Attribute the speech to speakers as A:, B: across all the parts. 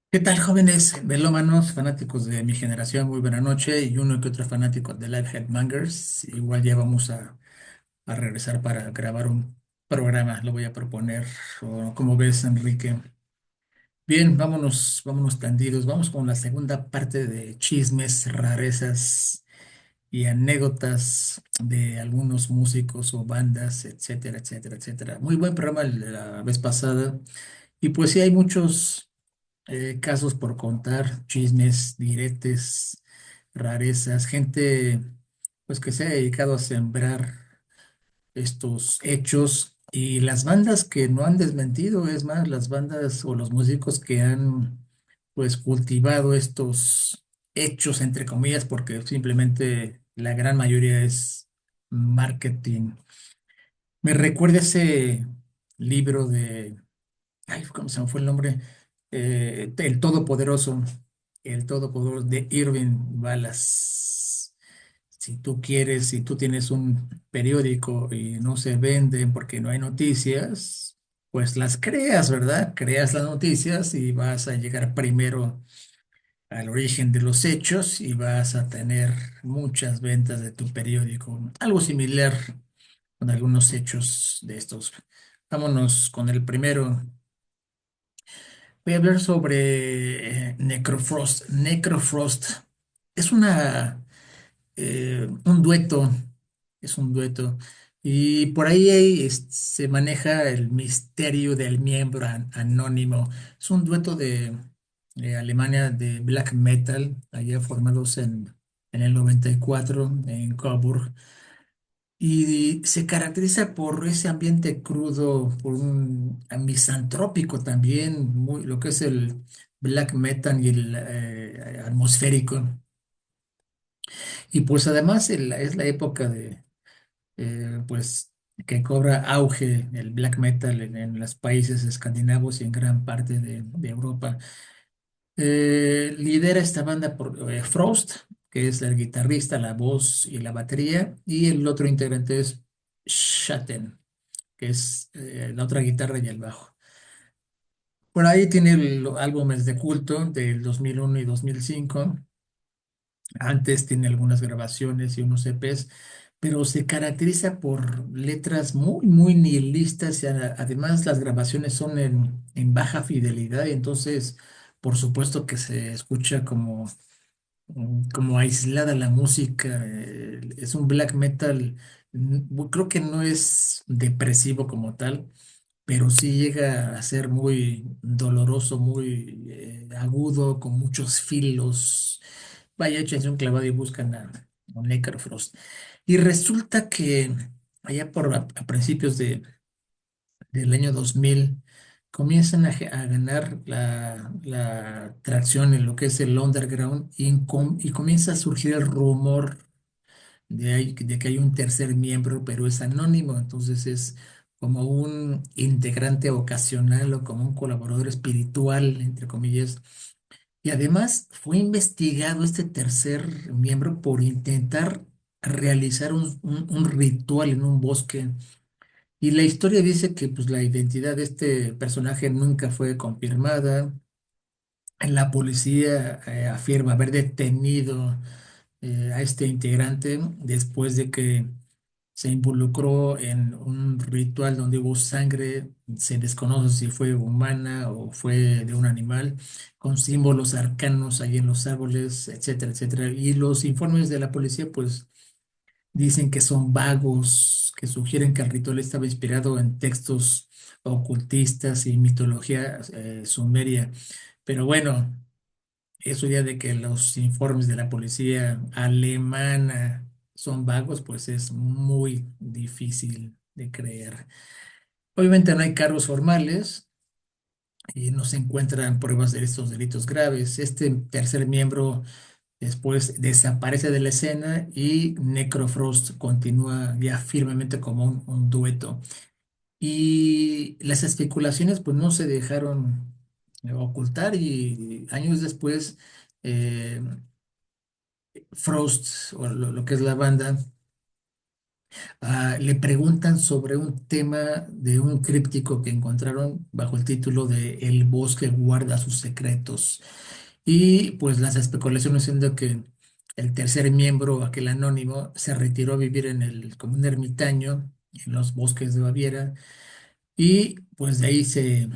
A: ¿Qué tal, jóvenes melómanos, fanáticos de mi generación? Muy buena noche y uno que otro fanático de Live Headbangers. Igual ya vamos a regresar para grabar un programa, lo voy a proponer. O, ¿cómo ves, Enrique? Bien, vámonos tendidos. Vamos con la segunda parte de chismes, rarezas y anécdotas de algunos músicos o bandas, etcétera, etcétera, etcétera. Muy buen programa el de la vez pasada. Y pues sí, hay muchos casos por contar, chismes, diretes, rarezas, gente pues que se ha dedicado a sembrar estos hechos y las bandas que no han desmentido, es más, las bandas o los músicos que han pues cultivado estos hechos entre comillas porque simplemente la gran mayoría es marketing. Me recuerda ese libro de ay, ¿cómo se me fue el nombre? El Todopoderoso de Irving Wallace. Si tú quieres, si tú tienes un periódico y no se venden porque no hay noticias, pues las creas, ¿verdad? Creas las noticias y vas a llegar primero al origen de los hechos y vas a tener muchas ventas de tu periódico. Algo similar con algunos hechos de estos. Vámonos con el primero. Voy a hablar sobre Necrofrost. Necrofrost es un dueto, es un dueto. Y por ahí se maneja el misterio del miembro anónimo. Es un dueto de Alemania de black metal, allá formados en el 94 en Coburg. Y se caracteriza por ese ambiente crudo, por un misantrópico también, muy, lo que es el black metal y el atmosférico. Y pues además es la época de, pues, que cobra auge el black metal en los países escandinavos y en gran parte de Europa. Lidera esta banda por Frost, que es el guitarrista, la voz y la batería, y el otro integrante es Shatten, que es la otra guitarra y el bajo. Por ahí tiene álbumes de culto del 2001 y 2005. Antes tiene algunas grabaciones y unos EPs, pero se caracteriza por letras muy, muy nihilistas y además las grabaciones son en baja fidelidad y entonces, por supuesto que se escucha como aislada la música. Es un black metal, creo que no es depresivo como tal, pero sí llega a ser muy doloroso, muy agudo, con muchos filos. Vaya, échense un clavado y buscan a Necrofrost. Y resulta que allá a principios del año 2000 comienzan a ganar la tracción en lo que es el underground y comienza a surgir el rumor de que hay un tercer miembro, pero es anónimo, entonces es como un integrante ocasional o como un colaborador espiritual, entre comillas. Y además fue investigado este tercer miembro por intentar realizar un ritual en un bosque. Y la historia dice que pues, la identidad de este personaje nunca fue confirmada. La policía afirma haber detenido a este integrante después de que se involucró en un ritual donde hubo sangre, se desconoce si fue humana o fue de un animal, con símbolos arcanos ahí en los árboles, etcétera, etcétera. Y los informes de la policía, pues, dicen que son vagos, que sugieren que el ritual estaba inspirado en textos ocultistas y mitología sumeria. Pero bueno. Eso ya de que los informes de la policía alemana son vagos, pues es muy difícil de creer. Obviamente no hay cargos formales y no se encuentran pruebas de estos delitos graves. Este tercer miembro después desaparece de la escena y Necrofrost continúa ya firmemente como un dueto. Y las especulaciones pues no se dejaron ocultar y años después eh, Frost, o lo que es la banda, Le preguntan sobre un tema de un críptico que encontraron bajo el título de El bosque guarda sus secretos. Y pues las especulaciones siendo que el tercer miembro, aquel anónimo, se retiró a vivir como un ermitaño en los bosques de Baviera y pues de ahí se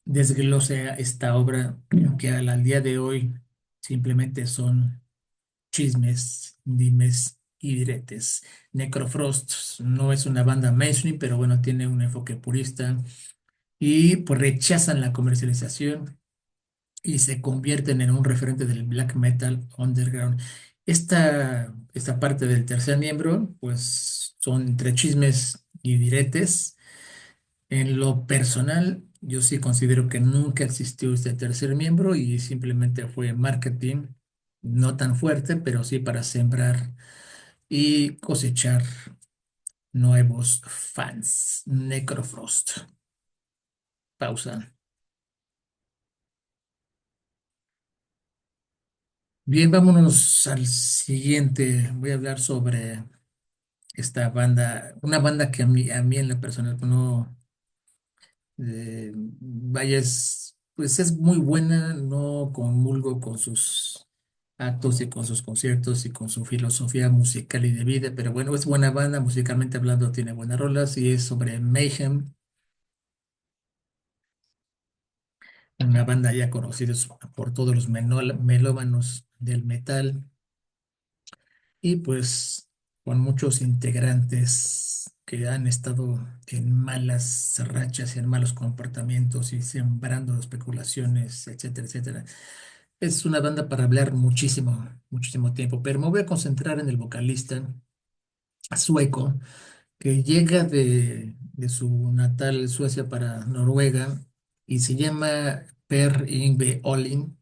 A: desglosa esta obra que al día de hoy simplemente son chismes, dimes y diretes. Necrofrost no es una banda mainstream, pero bueno, tiene un enfoque purista y pues rechazan la comercialización y se convierten en un referente del black metal underground. Esta parte del tercer miembro, pues son entre chismes y diretes. En lo personal, yo sí considero que nunca existió este tercer miembro y simplemente fue marketing, no tan fuerte, pero sí para sembrar y cosechar nuevos fans. Necrofrost. Pausa. Bien, vámonos al siguiente. Voy a hablar sobre esta banda, una banda que a mí en la personal no, vaya, pues es muy buena, no comulgo con sus actos y con sus conciertos y con su filosofía musical y de vida, pero bueno, es buena banda, musicalmente hablando tiene buenas rolas y es sobre Mayhem, una banda ya conocida por todos los melómanos del metal y pues con muchos integrantes que han estado en malas rachas y en malos comportamientos y sembrando especulaciones, etcétera, etcétera. Es una banda para hablar muchísimo, muchísimo tiempo, pero me voy a concentrar en el vocalista sueco que llega de su natal Suecia para Noruega y se llama Per Yngve Olin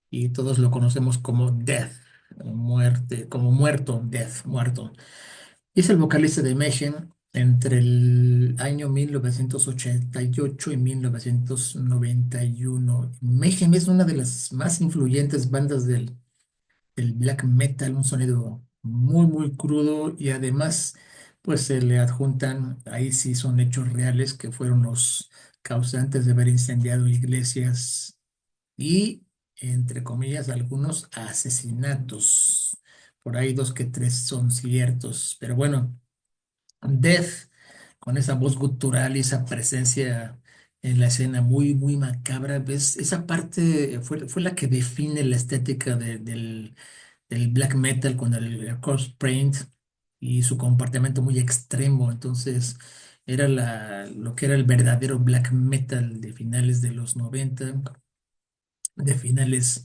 A: y todos lo conocemos como Death, muerte, como muerto, Death, muerto. Y es el vocalista de Mayhem entre el año 1988 y 1991. Mayhem es una de las más influyentes bandas del black metal, un sonido muy, muy crudo y además pues se le adjuntan, ahí sí son hechos reales que fueron los causantes de haber incendiado iglesias y, entre comillas, algunos asesinatos. Por ahí dos que tres son ciertos, pero bueno, Death, con esa voz gutural y esa presencia en la escena muy, muy macabra, ¿ves? Esa parte fue la que define la estética del black metal con el corpse paint y su comportamiento muy extremo. Entonces, era lo que era el verdadero black metal de finales de los 90 de finales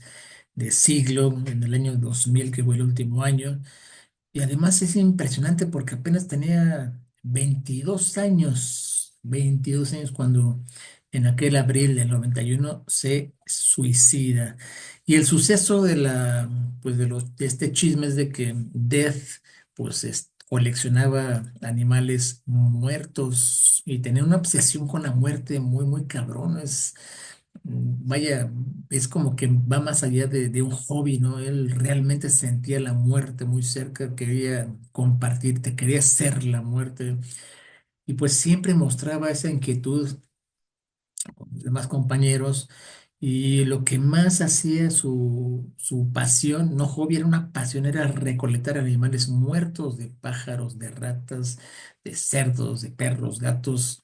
A: de siglo, en el año 2000 que fue el último año. Y además es impresionante porque apenas tenía 22 años cuando en aquel abril del 91 se suicida. Y el suceso pues de este chisme es de que Death, pues coleccionaba animales muertos y tenía una obsesión con la muerte muy, muy cabrón. Vaya, es como que va más allá de un hobby, ¿no? Él realmente sentía la muerte muy cerca, quería compartirte, quería ser la muerte. Y pues siempre mostraba esa inquietud con los demás compañeros. Y lo que más hacía su pasión, no hobby, era una pasión, era recolectar animales muertos de pájaros, de ratas, de cerdos, de perros, gatos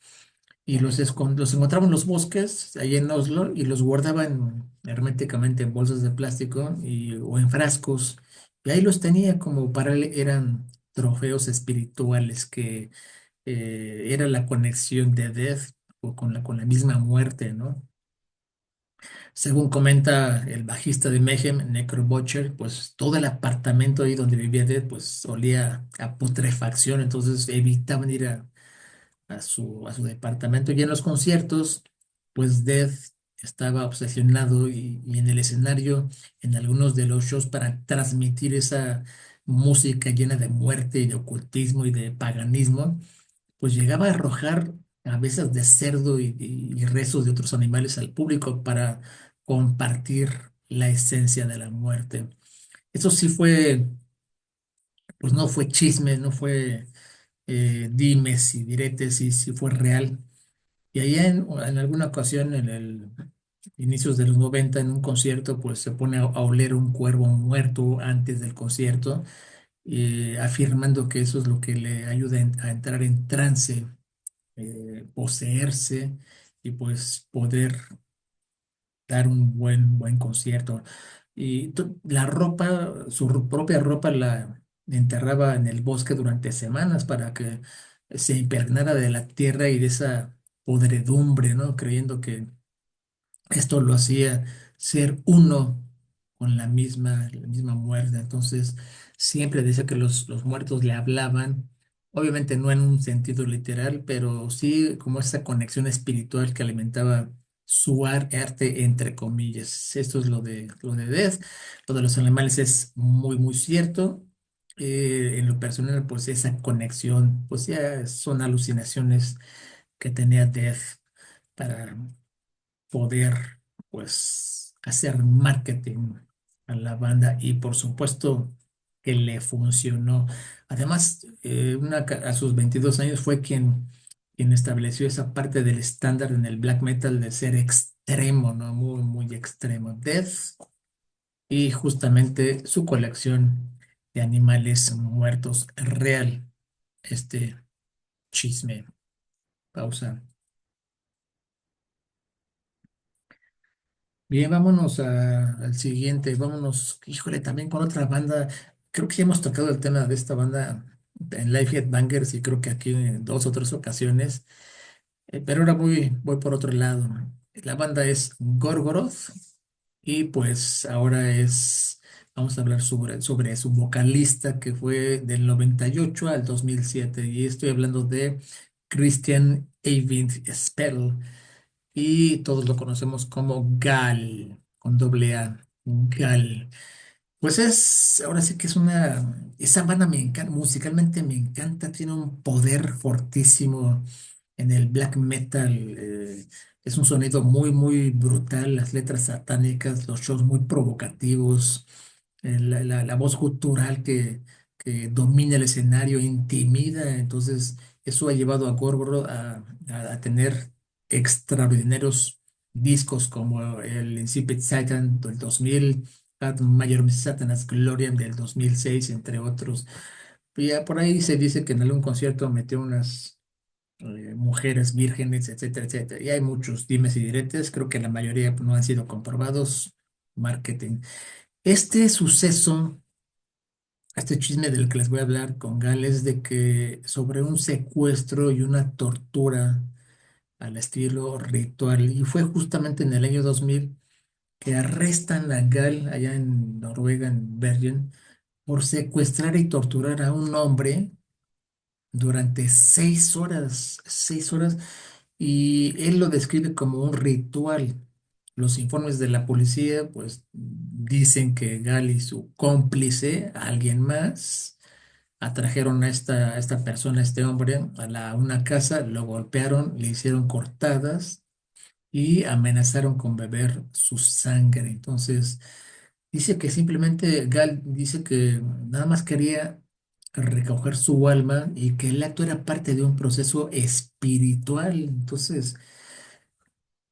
A: y los encontraba en los bosques, ahí en Oslo, y los guardaban herméticamente en bolsas de plástico o en frascos. Y ahí los tenía como para él eran trofeos espirituales que era la conexión de Death o con la misma muerte, ¿no? Según comenta el bajista de Mayhem, Necro Butcher, pues todo el apartamento ahí donde vivía Death, pues olía a putrefacción, entonces evitaban ir a su departamento. Y en los conciertos, pues Death estaba obsesionado y en el escenario, en algunos de los shows, para transmitir esa música llena de muerte y de ocultismo y de paganismo, pues llegaba a arrojar cabezas de cerdo y rezos de otros animales al público para compartir la esencia de la muerte. Eso sí fue, pues no fue chisme, no fue dimes y diretes si fue real. Y allá en alguna ocasión, en el inicios de los 90 en un concierto, pues se pone a oler un cuervo muerto antes del concierto, afirmando que eso es lo que le ayuda a entrar en trance, poseerse y pues poder dar un buen concierto. Y la ropa, propia ropa la enterraba en el bosque durante semanas para que se impregnara de la tierra y de esa podredumbre, ¿no? Creyendo que esto lo hacía ser uno con la misma muerte. Entonces, siempre decía que los muertos le hablaban, obviamente no en un sentido literal, pero sí como esa conexión espiritual que alimentaba su arte, entre comillas. Esto es lo de Death. Lo de los animales es muy cierto. En lo personal, pues esa conexión, pues ya son alucinaciones que tenía Death para poder pues hacer marketing a la banda y por supuesto que le funcionó. Además, a sus 22 años fue quien estableció esa parte del estándar en el black metal de ser extremo, ¿no? Muy extremo. Death y justamente su colección de animales muertos real. Este chisme. Pausa. Bien, vámonos al siguiente. Vámonos, híjole, también con otra banda. Creo que ya hemos tocado el tema de esta banda en Live Headbangers y creo que aquí en dos o tres ocasiones. Pero ahora voy por otro lado. La banda es Gorgoroth y pues ahora vamos a hablar sobre su vocalista que fue del 98 al 2007 y estoy hablando de Christian Eyvind Spell y todos lo conocemos como Gal, con doble A, Gal. Pues ahora sí que esa banda me encanta, musicalmente me encanta, tiene un poder fortísimo en el black metal, es un sonido muy brutal, las letras satánicas, los shows muy provocativos, la voz gutural que domina el escenario, intimida, entonces eso ha llevado a Gorgoroth a tener extraordinarios discos como el Incipit Satan del 2000, Ad Majorem Satanas Gloriam del 2006, entre otros. Y ya por ahí se dice que en algún concierto metió unas mujeres vírgenes, etcétera. Y hay muchos dimes y diretes, creo que la mayoría no han sido comprobados. Marketing. Este suceso, este chisme del que les voy a hablar con Gal es de que sobre un secuestro y una tortura al estilo ritual. Y fue justamente en el año 2000 que arrestan a Gal allá en Noruega, en Bergen, por secuestrar y torturar a un hombre durante 6 horas, 6 horas, y él lo describe como un ritual. Los informes de la policía, pues, dicen que Gal y su cómplice, alguien más, atrajeron a esta persona, a este hombre, una casa, lo golpearon, le hicieron cortadas y amenazaron con beber su sangre. Entonces, dice que simplemente Gal dice que nada más quería recoger su alma y que el acto era parte de un proceso espiritual. Entonces,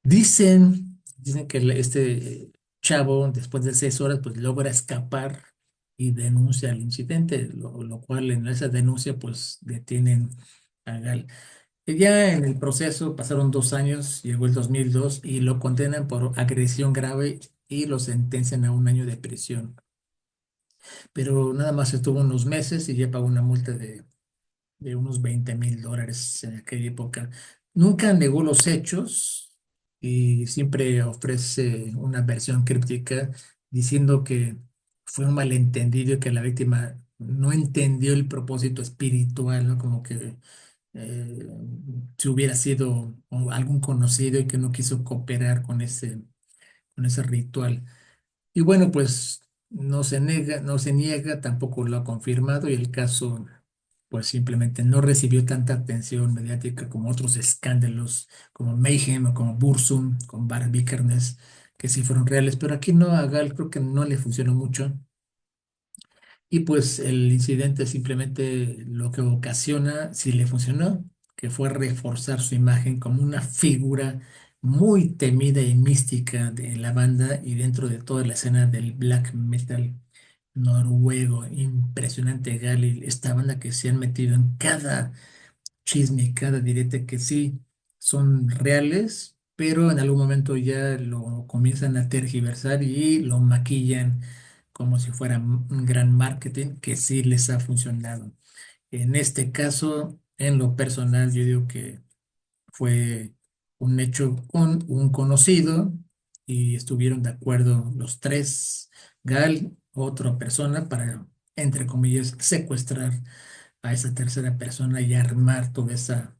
A: dicen que este chavo, después de 6 horas, pues logra escapar y denuncia el incidente, lo cual en esa denuncia, pues detienen a Gal. Y ya en el proceso pasaron 2 años, llegó el 2002 y lo condenan por agresión grave y lo sentencian a un año de prisión. Pero nada más estuvo unos meses y ya pagó una multa de unos $20,000 en aquella época. Nunca negó los hechos y siempre ofrece una versión críptica diciendo que fue un malentendido y que la víctima no entendió el propósito espiritual, ¿no? Como que eh, si hubiera sido algún conocido y que no quiso cooperar con ese ritual. Y bueno, pues no se niega, tampoco lo ha confirmado y el caso pues simplemente no recibió tanta atención mediática como otros escándalos como Mayhem o como Bursum, con Bar Vikernes, que sí fueron reales, pero aquí no, a Gal creo que no le funcionó mucho Y pues el incidente simplemente lo que ocasiona, si le funcionó, que fue reforzar su imagen como una figura muy temida y mística de la banda y dentro de toda la escena del black metal noruego. Impresionante, Gali, esta banda que se han metido en cada chisme, cada directa que sí son reales, pero en algún momento ya lo comienzan a tergiversar y lo maquillan como si fuera un gran marketing que sí les ha funcionado. En este caso, en lo personal, yo digo que fue un hecho con un conocido y estuvieron de acuerdo los tres, Gal, otra persona, para, entre comillas, secuestrar a esa tercera persona y armar toda esa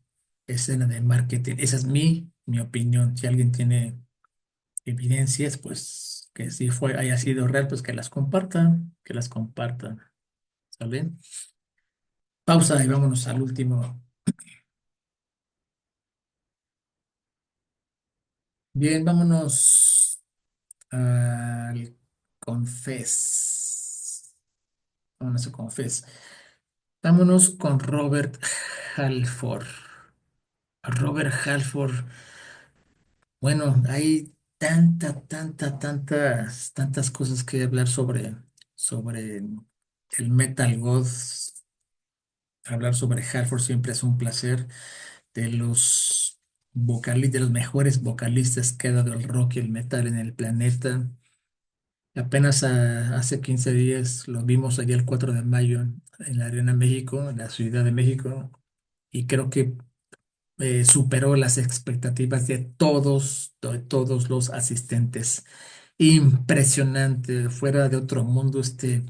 A: escena de marketing. Esa es mi opinión. Si alguien tiene evidencias, pues que si fue, haya sido real, pues que las compartan, que las compartan. ¿Sale? Pausa y vámonos al último. Bien, vámonos al Confess. Vámonos a Confess. Vámonos con Robert Halford. Robert Halford. Bueno, hay tantas cosas que hablar sobre el Metal God. Hablar sobre Halford siempre es un placer. De los de los mejores vocalistas que ha dado el rock y el metal en el planeta. Apenas hace 15 días lo vimos allá el 4 de mayo en la Arena México, en la Ciudad de México, y creo que superó las expectativas de todos los asistentes. Impresionante, fuera de otro mundo, este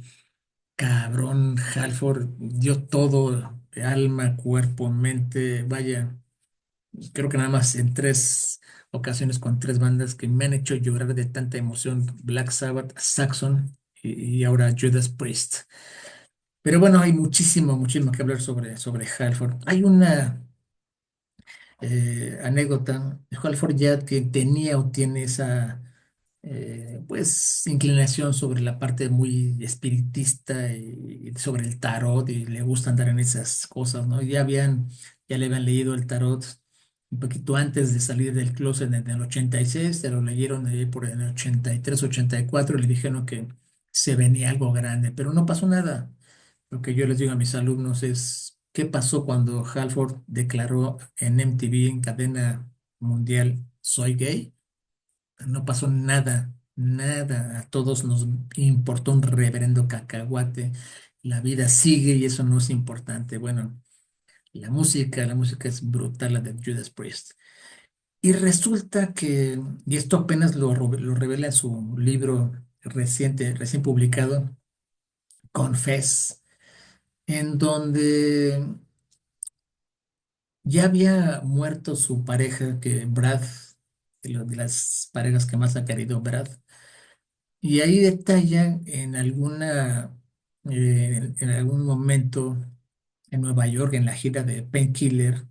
A: cabrón Halford dio todo, de alma, cuerpo, mente, vaya, creo que nada más en tres ocasiones con tres bandas que me han hecho llorar de tanta emoción, Black Sabbath, Saxon y ahora Judas Priest. Pero bueno, hay muchísimo que hablar sobre Halford. Hay una anécdota. Halford ya tenía o tiene esa pues inclinación sobre la parte muy espiritista y sobre el tarot y le gusta andar en esas cosas, ¿no? Ya le habían leído el tarot un poquito antes de salir del closet en el 86, se lo leyeron ahí por el 83, 84 y le dijeron que se venía algo grande, pero no pasó nada. Lo que yo les digo a mis alumnos es, ¿qué pasó cuando Halford declaró en MTV, en cadena mundial, soy gay? No pasó nada. A todos nos importó un reverendo cacahuate. La vida sigue y eso no es importante. Bueno, la música es brutal, la de Judas Priest. Y resulta que, y esto apenas lo revela en su libro recién publicado, Confess, en donde ya había muerto su pareja, que Brad, de las parejas que más ha querido Brad, y ahí detalla en algún momento en Nueva York, en la gira de Painkiller,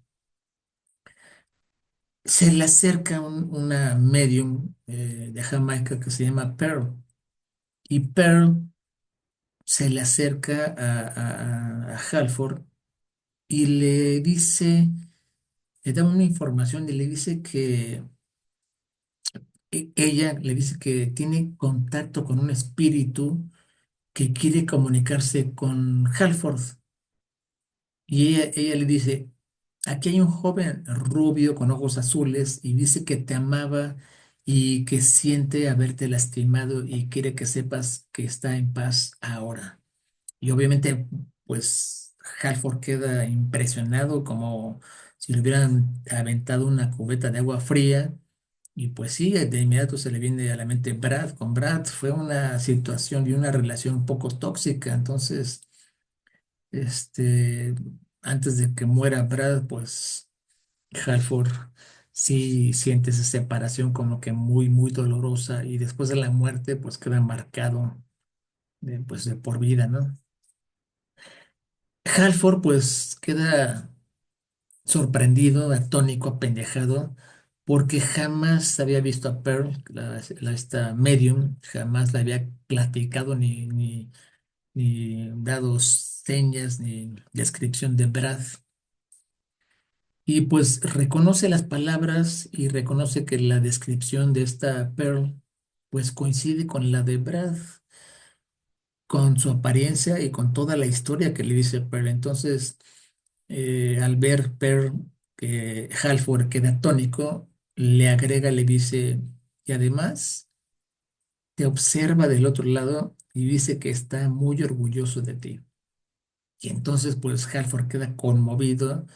A: se le acerca una medium de Jamaica que se llama Pearl, y Pearl se le acerca a Halford y le dice, le da una información y le dice que ella le dice que tiene contacto con un espíritu que quiere comunicarse con Halford. Y ella le dice, aquí hay un joven rubio con ojos azules y dice que te amaba y que siente haberte lastimado y quiere que sepas que está en paz ahora. Y obviamente, pues, Halford queda impresionado como si le hubieran aventado una cubeta de agua fría. Y pues sí, de inmediato se le viene a la mente Brad. Con Brad fue una situación y una relación un poco tóxica. Entonces, este, antes de que muera Brad, pues Halford sí siente esa separación como que muy dolorosa. Y después de la muerte, pues queda marcado pues de por vida, ¿no? Halford pues queda sorprendido, atónico, apendejado, porque jamás había visto a Pearl, esta medium, jamás la había platicado ni dado señas, ni descripción de Brad. Y pues reconoce las palabras y reconoce que la descripción de esta Pearl pues coincide con la de Brad, con su apariencia y con toda la historia que le dice Pearl. Entonces, al ver Pearl que Halford queda atónico, le agrega, le dice, y además te observa del otro lado y dice que está muy orgulloso de ti. Y entonces, pues Halford queda conmovido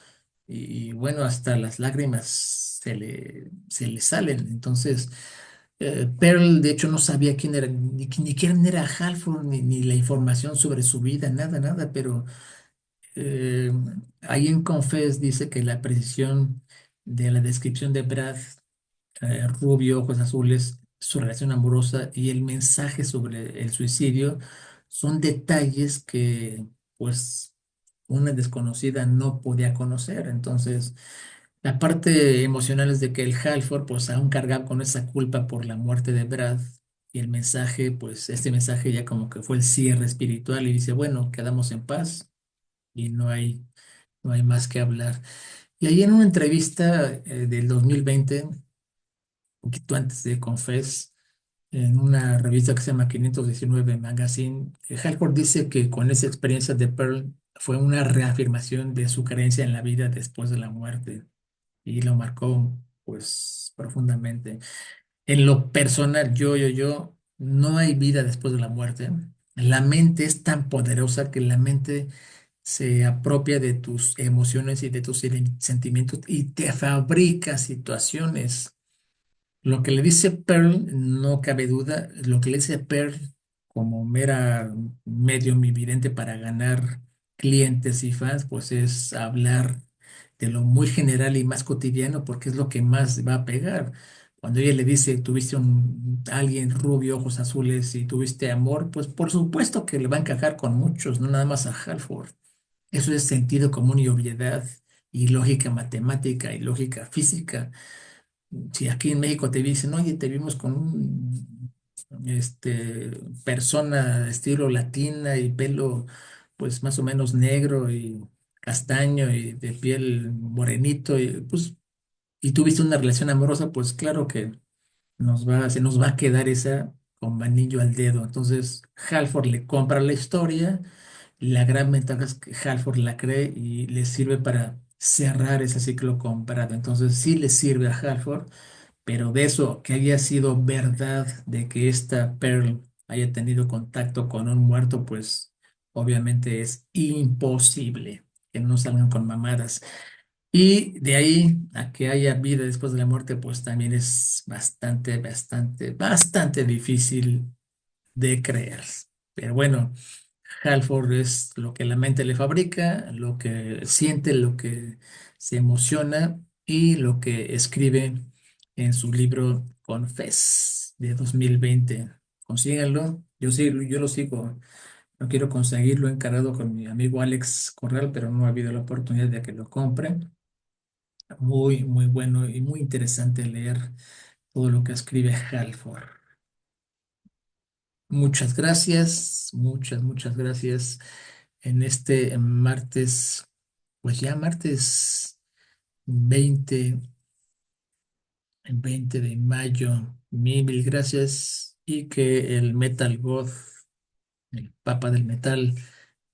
A: y bueno, hasta las lágrimas se le salen. Entonces, Pearl, de hecho, no sabía quién era, ni quién era Halford, ni la información sobre su vida, nada, nada, pero eh, ahí en Confess dice que la precisión de la descripción de Brad, rubio, ojos azules, su relación amorosa y el mensaje sobre el suicidio son detalles que, pues, una desconocida no podía conocer. Entonces, la parte emocional es de que el Halford, pues, aún cargaba con esa culpa por la muerte de Brad. Y el mensaje, pues, este mensaje ya como que fue el cierre espiritual y dice, bueno, quedamos en paz y no hay más que hablar. Y ahí en una entrevista del 2020, un poquito antes de Confess, en una revista que se llama 519 Magazine, Halford dice que con esa experiencia de Pearl fue una reafirmación de su creencia en la vida después de la muerte y lo marcó pues profundamente. En lo personal, yo, no hay vida después de la muerte. La mente es tan poderosa que la mente se apropia de tus emociones y de tus sentimientos y te fabrica situaciones. Lo que le dice Pearl, no cabe duda, lo que le dice Pearl como mera medio vidente para ganar clientes y fans, pues es hablar de lo muy general y más cotidiano, porque es lo que más va a pegar. Cuando ella le dice, tuviste alguien rubio, ojos azules y tuviste amor, pues por supuesto que le va a encajar con muchos, no nada más a Halford. Eso es sentido común y obviedad y lógica matemática y lógica física. Si aquí en México te dicen, oye, te vimos con persona de estilo latina y pelo pues más o menos negro y castaño y de piel morenito y pues y tuviste una relación amorosa, pues claro que se nos va a quedar esa como anillo al dedo. Entonces, Halford le compra la historia. La gran ventaja es que Halford la cree y le sirve para cerrar ese ciclo comprado. Entonces, sí le sirve a Halford, pero de eso que haya sido verdad, de que esta Pearl haya tenido contacto con un muerto, pues obviamente es imposible que no salgan con mamadas. Y de ahí a que haya vida después de la muerte, pues también es bastante, bastante, bastante difícil de creer. Pero bueno, Halford es lo que la mente le fabrica, lo que siente, lo que se emociona y lo que escribe en su libro Confess de 2020. Consíganlo. Yo lo sigo. No quiero conseguirlo encargado con mi amigo Alex Corral, pero no ha habido la oportunidad de que lo compre. Muy, muy bueno y muy interesante leer todo lo que escribe Halford. Muchas gracias, muchas, muchas gracias en este martes, pues ya martes 20 20 de mayo. Mil gracias y que el Metal God, el Papa del Metal,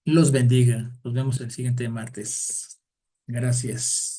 A: los bendiga. Nos vemos el siguiente martes. Gracias.